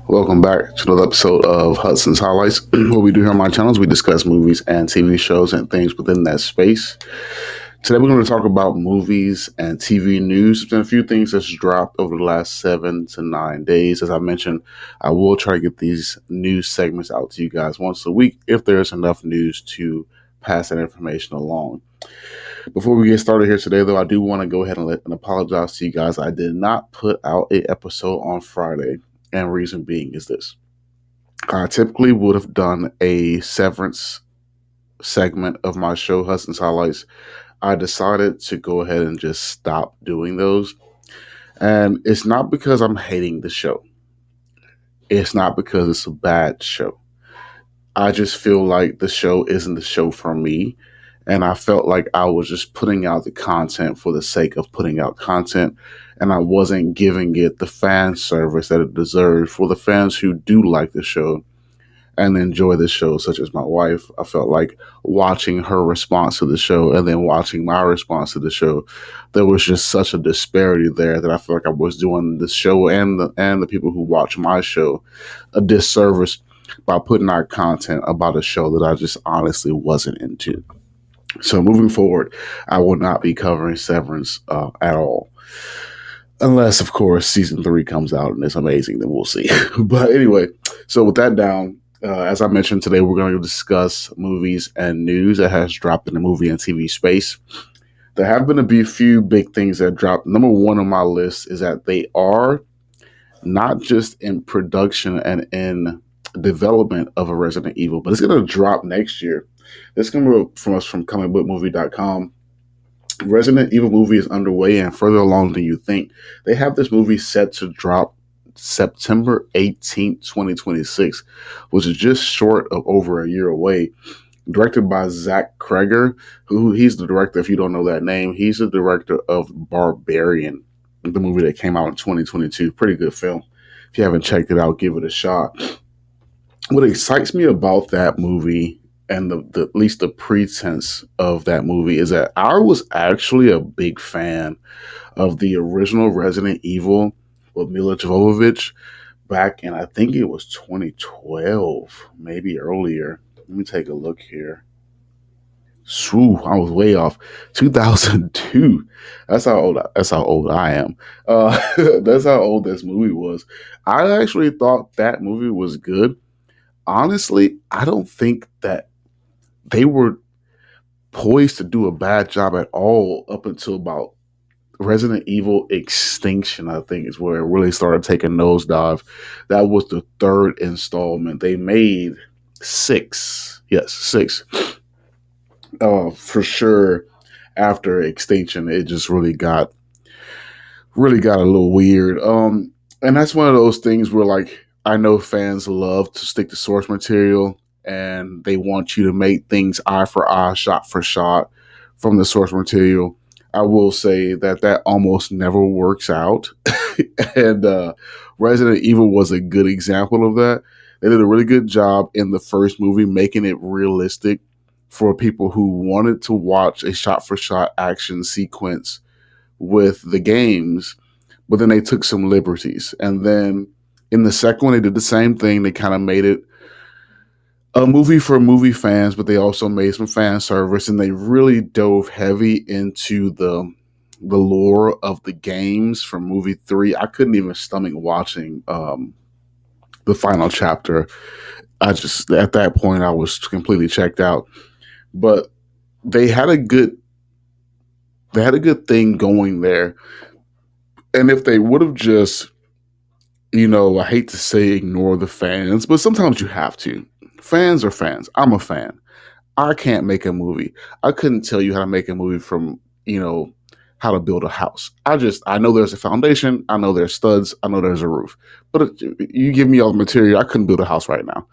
Welcome back to another episode of Hudson's Highlights. What we do here on my channel is we discuss movies and TV shows and things within that space. Today we're going to talk about movies and TV news. There's been a few things that's dropped over the last 7 to 9 days. As I mentioned, I will try to get these news segments out to you guys once a week if there's enough news to pass that information along. Before we get started here today, though, I do want to go ahead and apologize to you guys. I did not put out an episode on Friday, and reason being is this. I typically would have done a severance segment of my show, Hudson's Highlights. I decided to go ahead and just stop doing those. And it's not because I'm hating the show. It's not because it's a bad show. I just feel like the show isn't the show for me. And I felt like I was just putting out the content for the sake of putting out content. And I wasn't giving it the fan service that it deserved for the fans who do like the show and enjoy the show, such as my wife. I felt like watching her response to the show and then watching my response to the show, there was just such a disparity there that I felt like I was doing the show and the people who watch my show a disservice by putting out content about a show that I just honestly wasn't into. So moving forward, I will not be covering Severance at all. Unless, of course, season 3 comes out and it's amazing, then we'll see. But anyway, so with that down, as I mentioned today, we're going to discuss movies and news that has dropped in the movie and TV space. There have been a few big things that dropped. Number one on my list is that they are not just in production and in development of a Resident Evil, but it's going to drop next year. This is coming from us from comicbookmovie.com. Resident Evil movie is underway and further along than you think. They have this movie set to drop September 18th, 2026, which is just short of over a year away. Directed by Zach Cregger, who he's the director, if you don't know that name, he's the director of Barbarian, the movie that came out in 2022. Pretty good film. If you haven't checked it out, give it a shot. What excites me about that movie and the at least the pretense of that movie is that I was actually a big fan of the original Resident Evil with Mila Jovovich back in, I think it was 2012, maybe earlier. Let me take a look here. Swoo, I was way off. 2002. That's how old I am. That's how old this movie was. I actually thought that movie was good. Honestly, I don't think that they were poised to do a bad job at all up until about Resident Evil Extinction, I think, is where it really started taking nosedive. That was the third installment. They made six. Yes, six. For sure. After Extinction, it just really got a little weird. And that's one of those things where, like, I know fans love to stick to source material and they want you to make things eye for eye, shot for shot from the source material. I will say that that almost never works out. And Resident Evil was a good example of that. They did a really good job in the first movie making it realistic for people who wanted to watch a shot for shot action sequence with the games, but then they took some liberties. And then in the second one, they did the same thing. They kind of made it a movie for movie fans, but they also made some fan service, and they really dove heavy into the lore of the games from movie 3. I couldn't even stomach watching the final chapter. I just, at that point, I was completely checked out. But they had a good thing going there. And if they would have just, I hate to say ignore the fans, but sometimes you have to. Fans are fans. I'm a fan. I can't make a movie. I couldn't tell you how to make a movie from, how to build a house. I know there's a foundation. I know there's studs. I know there's a roof. But you give me all the material, I couldn't build a house right now.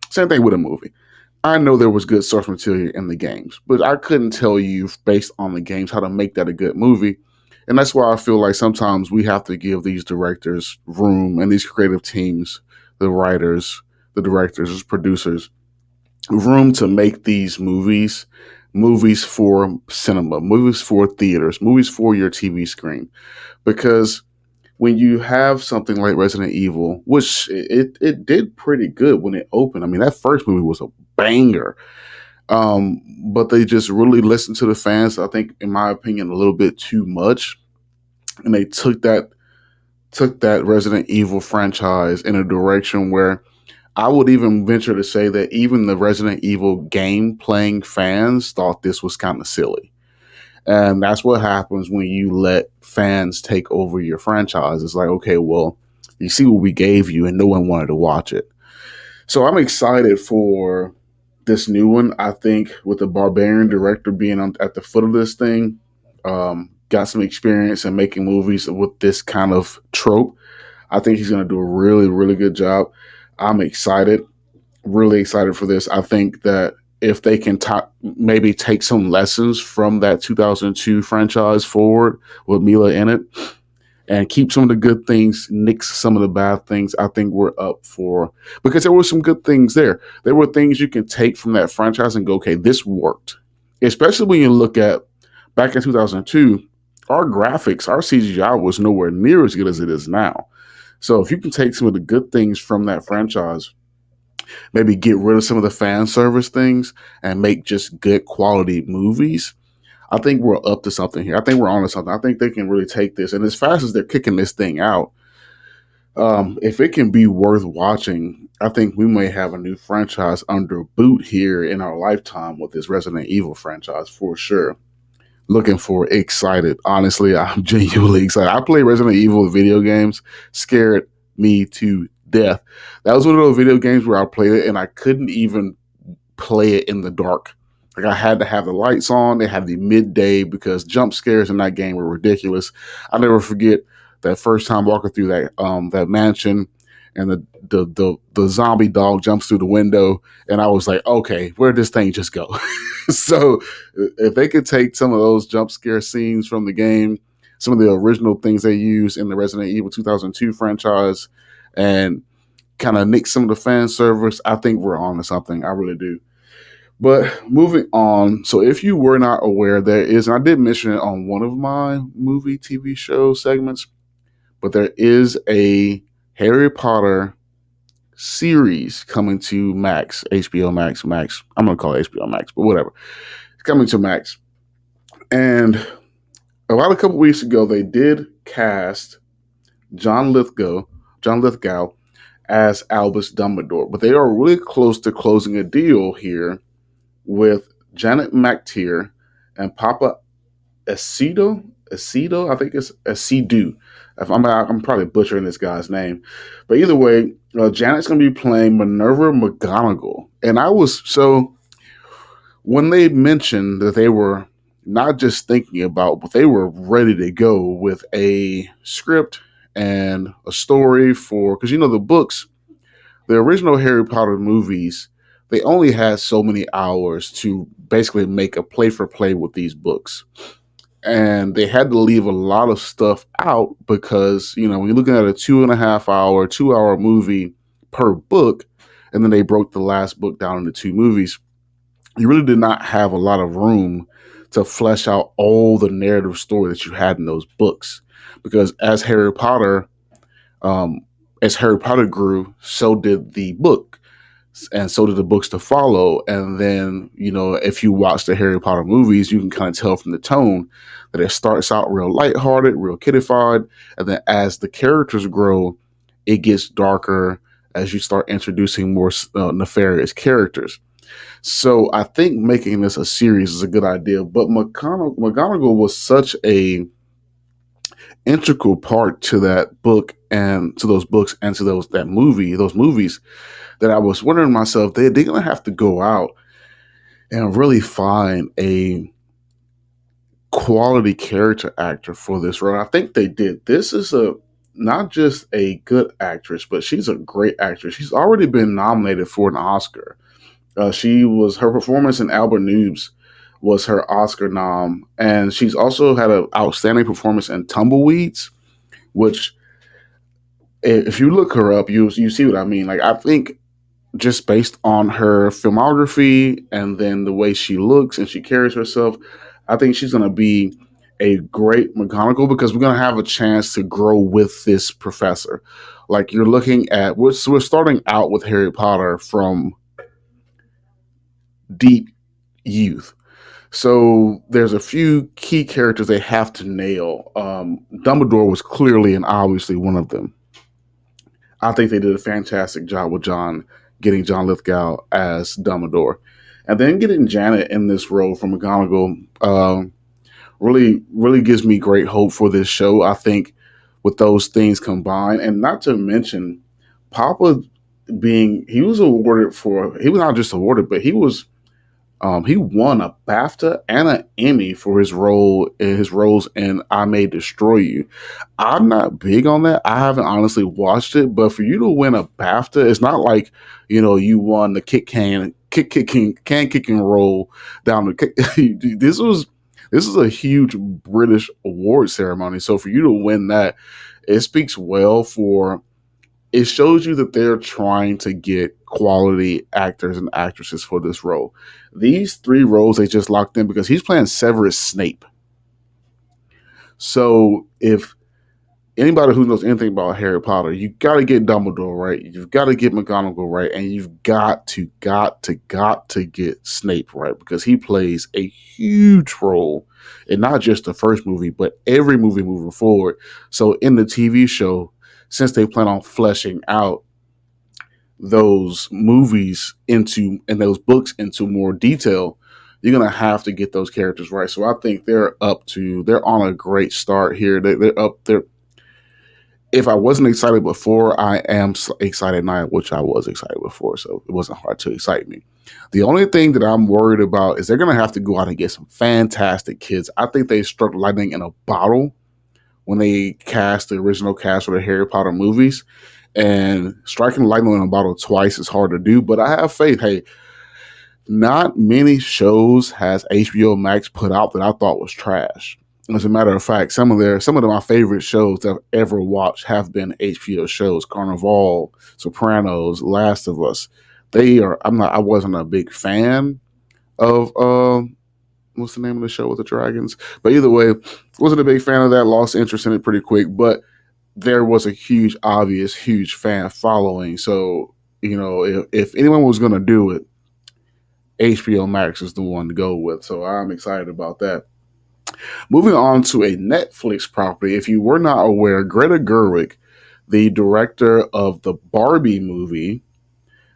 Same thing with a movie. I know there was good source material in the games, but I couldn't tell you based on the games how to make that a good movie. And that's why I feel like sometimes we have to give these directors room and these creative teams, the writers, the directors, producers, room to make these movies for cinema, movies for theaters, movies for your TV screen. Because when you have something like Resident Evil, which it did pretty good when it opened. I mean, that first movie was a banger. But they just really listened to the fans. I think, in my opinion, a little bit too much, and they took that Resident Evil franchise in a direction where I would even venture to say that even the Resident Evil game playing fans thought this was kind of silly. And that's what happens when you let fans take over your franchise. It's like, okay, well, you see what we gave you, and no one wanted to watch it. So I'm excited for this new one. I think with the Barbarian director being at the foot of this thing, got some experience in making movies with this kind of trope. I think he's going to do a really, really good job. I'm excited, really excited for this. I think that if they can maybe take some lessons from that 2002 franchise forward with Mila in it, and keep some of the good things, nix some of the bad things, I think we're up for, because there were some good things there. There were things you can take from that franchise and go, okay, this worked. Especially when you look at back in 2002, our graphics, our CGI was nowhere near as good as it is now. So if you can take some of the good things from that franchise, maybe get rid of some of the fan service things and make just good quality movies, I think we're up to something here. I think we're on to something. I think they can really take this. And as fast as they're kicking this thing out, if it can be worth watching, I think we may have a new franchise under boot here in our lifetime with this Resident Evil franchise for sure. Looking for excited. Honestly, I'm genuinely excited. I play Resident Evil video games, scared me to death. That was one of those video games where I played it and I couldn't even play it in the dark. Like, I had to have the lights on. They had the midday because jump scares in that game were ridiculous. I'll never forget that first time walking through that mansion, and the zombie dog jumps through the window, and I was like, okay, where'd this thing just go? So if they could take some of those jump scare scenes from the game, some of the original things they use in the Resident Evil 2002 franchise, and kind of nix some of the fan service, I think we're on to something. I really do. But moving on, so if you were not aware, there is, and I did mention it on one of my movie TV show segments, but there is a Harry Potter series coming to Max, HBO Max, Max. I'm gonna call it HBO Max, but whatever. It's coming to Max. And about a couple weeks ago, they did cast John Lithgow, John Lithgow, as Albus Dumbledore, but they are really close to closing a deal here with Janet McTeer and Papa Acedo, I think it's Acedu. If I'm probably butchering this guy's name, but either way, Janet's going to be playing Minerva McGonagall, and I was so when they mentioned that they were not just thinking about, but they were ready to go with a script and a story for, because the books, the original Harry Potter movies, they only had so many hours to basically make a play for play with these books. And they had to leave a lot of stuff out because, when you're looking at a 2.5 hour, 2 hour movie per book, and then they broke the last book down into two movies, you really did not have a lot of room to flesh out all the narrative story that you had in those books. Because um, as Harry Potter grew, so did the book, and so did the books to follow. And then, if you watch the Harry Potter movies, you can kind of tell from the tone that it starts out real lighthearted, real kiddified, and then as the characters grow, it gets darker as you start introducing more nefarious characters. So I think making this a series is a good idea. But McGonagall was such a integral part to that book and to those books and to those movies, that I was wondering myself, they're going to have to go out and really find a quality character actor for this role. I think they did. This is not just a good actress, but she's a great actress. She's already been nominated for an Oscar. Her performance in Albert Noobs was her Oscar nom, and she's also had an outstanding performance in Tumbleweeds, which, if you look her up, you see what I mean. Like, I think just based on her filmography and then the way she looks and she carries herself, I think she's going to be a great McGonagall because we're going to have a chance to grow with this professor. Like you're looking at, we're starting out with Harry Potter from deep youth. So there's a few key characters they have to nail. Dumbledore was clearly and obviously one of them. I think they did a fantastic job with getting John Lithgow as Dumbledore, and then getting Janet in this role from McGonagall. Really gives me great hope for this show. I think with those things combined, and not to mention Papa being he was not just awarded, but he won a BAFTA and an Emmy for his roles in I May Destroy You. I'm not big on that. I haven't honestly watched it, but for you to win a BAFTA, it's not like you won the can kicking role down the. This is a huge British award ceremony, so for you to win that, it speaks well for. It shows you that they're trying to get quality actors and actresses for this role. These three roles they just locked in because he's playing Severus Snape. So if anybody who knows anything about Harry Potter, you got to get Dumbledore right. You've got to get McGonagall right, and you've got to get Snape right because he plays a huge role in not just the first movie, but every movie moving forward. So in the TV show, since they plan on fleshing out those movies into and those books into more detail, you're gonna have to get those characters right. So I think they're on a great start here. They're up there. If I wasn't excited before, I am excited now, which I was excited before, so it wasn't hard to excite me. The only thing that I'm worried about is they're going to have to go out and get some fantastic kids. I think they struck lightning in a bottle when they cast the original cast for the Harry Potter movies. And striking lightning in a bottle twice is hard to do, but I have faith. Hey, not many shows has HBO Max put out that I thought was trash. As a matter of fact, some of my favorite shows that I've ever watched have been HBO shows: Carnival, Sopranos, Last of Us. They are. I'm not. I wasn't a big fan of what's the name of the show with the dragons, but either way, wasn't a big fan of that. Lost interest in it pretty quick, but there was a huge fan following. So if anyone was going to do it, HBO Max is the one to go with. So I'm excited about that. Moving on to a Netflix property. If you were not aware, Greta Gerwig, the director of the Barbie movie,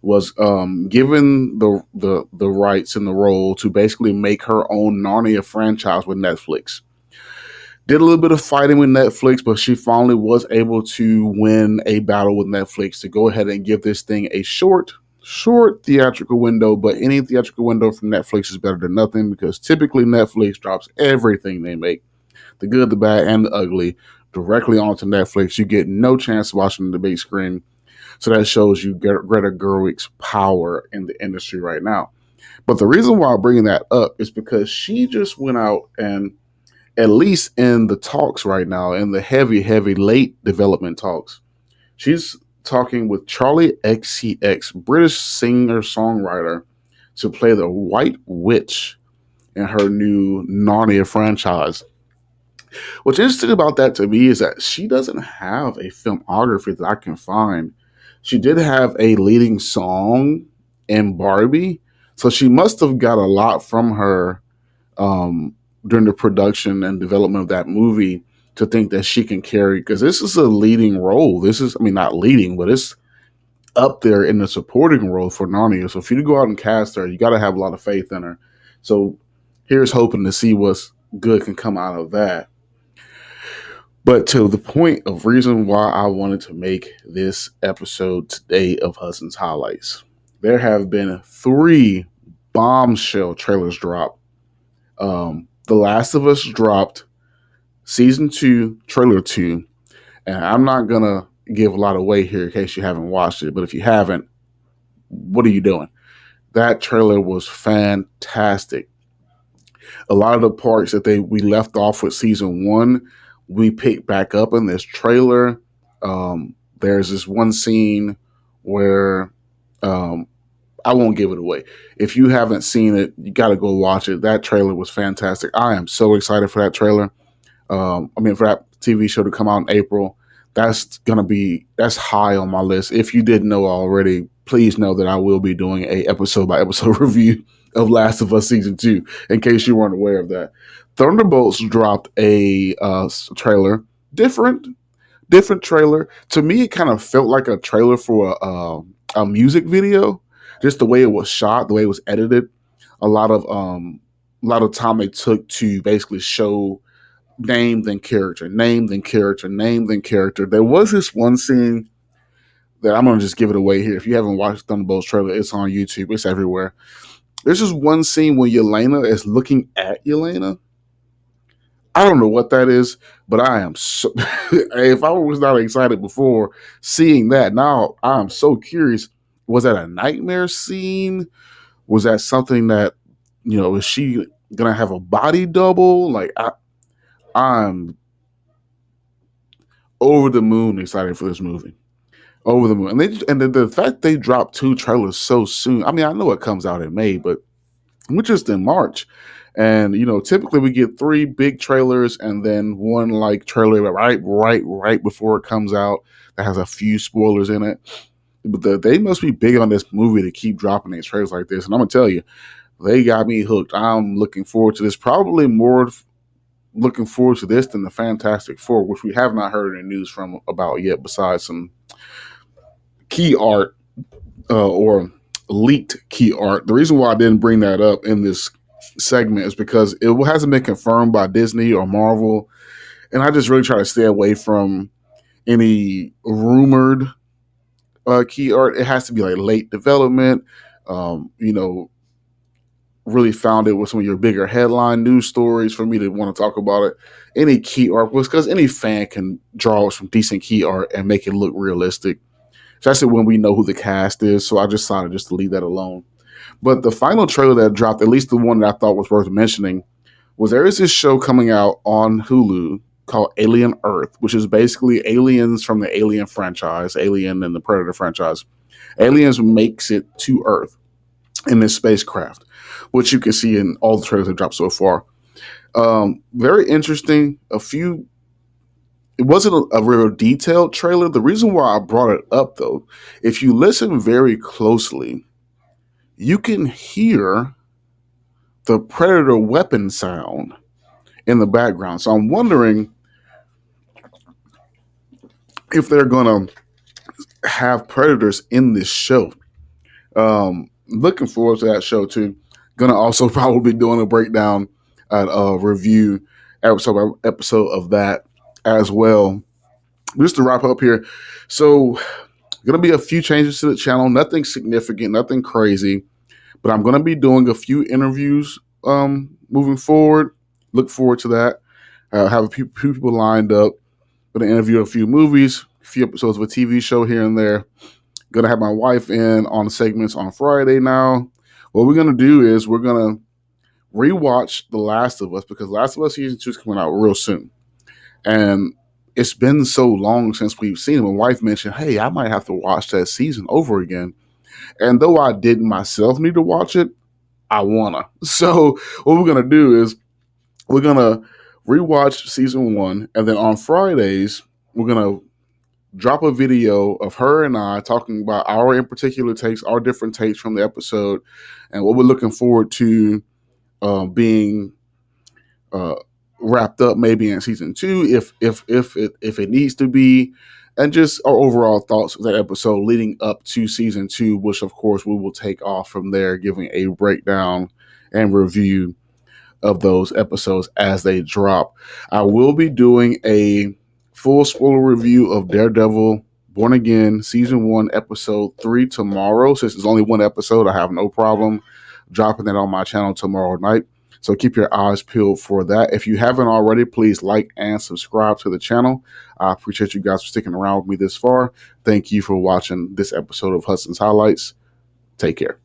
was given the rights and the role to basically make her own Narnia franchise with Netflix. Did a little bit of fighting with Netflix, but she finally was able to win a battle with Netflix to go ahead and give this thing a short theatrical window. But any theatrical window from Netflix is better than nothing because typically Netflix drops everything they make, the good, the bad, and the ugly, directly onto Netflix. You get no chance of watching the big screen. So that shows you Greta Gerwig's power in the industry right now. But the reason why I'm bringing that up is because she just went out and, at least in the talks right now, in the heavy late development talks, she's talking with Charlie XCX, British singer songwriter, to play the White Witch in her new Narnia franchise. What's interesting about that to me is that she doesn't have a filmography that I can find. She did have a leading song in Barbie, so she must have got a lot from her during the production and development of that movie to think that she can carry, because this is a leading role. This is, I mean, not leading, but it's up there in the supporting role for Narnia. So if you go out and cast her, you got to have a lot of faith in her. So here's hoping to see what's good can come out of that. But to the point of reason why I wanted to make this episode today of Hudson's Highlights, there have been 3 bombshell trailers dropped. The Last of Us dropped season 2, trailer 2, and I'm not gonna give a lot away here in case you haven't watched it. But if you haven't, what are you doing? That trailer was fantastic. A lot of the parts that we left off with season 1, we picked back up in this trailer. There's this one scene where I won't give it away. If you haven't seen it, you got to go watch it. That trailer was fantastic. I am so excited for that trailer. For that TV show to come out in April, that's high on my list. If you didn't know already, please know that I will be doing a episode by episode review of Last of Us season 2. In case you weren't aware of that, Thunderbolts dropped a trailer, different trailer. To me, it kind of felt like a trailer for a music video. Just the way it was shot, the way it was edited. A lot of time they took to basically show name then character, name then character, name then character. There was this one scene that I'm gonna just give it away here. If you haven't watched Thunderbolts trailer, it's on YouTube. It's everywhere. There's just one scene where Yelena is looking at Yelena. I don't know what that is, but I am so. If I was not excited before seeing that, now I'm so curious. Was that a nightmare scene? Was that something that is she gonna have a body double? Like I'm over the moon excited for this movie. Over the moon, and the fact they dropped 2 trailers so soon. I mean, I know it comes out in May, but we're just in March. And typically we get 3 big trailers and then one like trailer right before it comes out that has a few spoilers in it. But they must be big on this movie to keep dropping these trailers like this. And I'm gonna tell you, they got me hooked. I'm looking forward to this. Probably more looking forward to this than the Fantastic Four, which we have not heard any news from about yet, besides some key art or leaked key art. The reason why I didn't bring that up in this segment is because it hasn't been confirmed by Disney or Marvel, and I just really try to stay away from any rumored key art. It has to be like late development, really found it with some of your bigger headline news stories for me to want to talk about it. Any key art was because any fan can draw some decent key art and make it look realistic, especially when we know who the cast is. So I just decided just to leave that alone. But the final trailer that dropped, at least the one that I thought was worth mentioning, was there is this show coming out on Hulu called Alien Earth, which is basically aliens from the Alien franchise, Alien and the Predator franchise. Aliens makes it to Earth in this spacecraft, which you can see in all the trailers that dropped so far. Very interesting. It wasn't a real detailed trailer. The reason why I brought it up, though, if you listen very closely, you can hear the Predator weapon sound in the background. So I'm wondering if they're going to have Predators in this show. Looking forward to that show, too. Going to also probably be doing a breakdown and a review episode of that as well. Just to wrap up here. So going to be a few changes to the channel. Nothing significant, nothing crazy. But I'm going to be doing a few interviews moving forward. Look forward to that. Have a few people lined up. Going to interview a few movies, a few episodes of a TV show here and there. Going to have my wife in on segments on Friday now. What we're going to do is we're going to rewatch The Last of Us, because Last of Us season 2 is coming out real soon. And it's been so long since we've seen it. My wife mentioned, hey, I might have to watch that season over again. And though I didn't myself need to watch it, I wanna. So what we're gonna do is we're gonna rewatch season 1, and then on Fridays we're gonna drop a video of her and I talking about our in particular takes, our different takes from the episode, and what we're looking forward to being wrapped up maybe in season 2 if it needs to be, and just our overall thoughts of that episode leading up to season 2, which of course we will take off from there, giving a breakdown and review of those episodes as they drop. I will be doing a full spoiler review of Daredevil Born Again season 1 episode 3 tomorrow. Since it's only one episode, I have no problem dropping that on my channel tomorrow night. So keep your eyes peeled for that. If you haven't already, please like and subscribe to the channel. I appreciate you guys for sticking around with me this far. Thank you for watching this episode of Hudson's Highlights. Take care.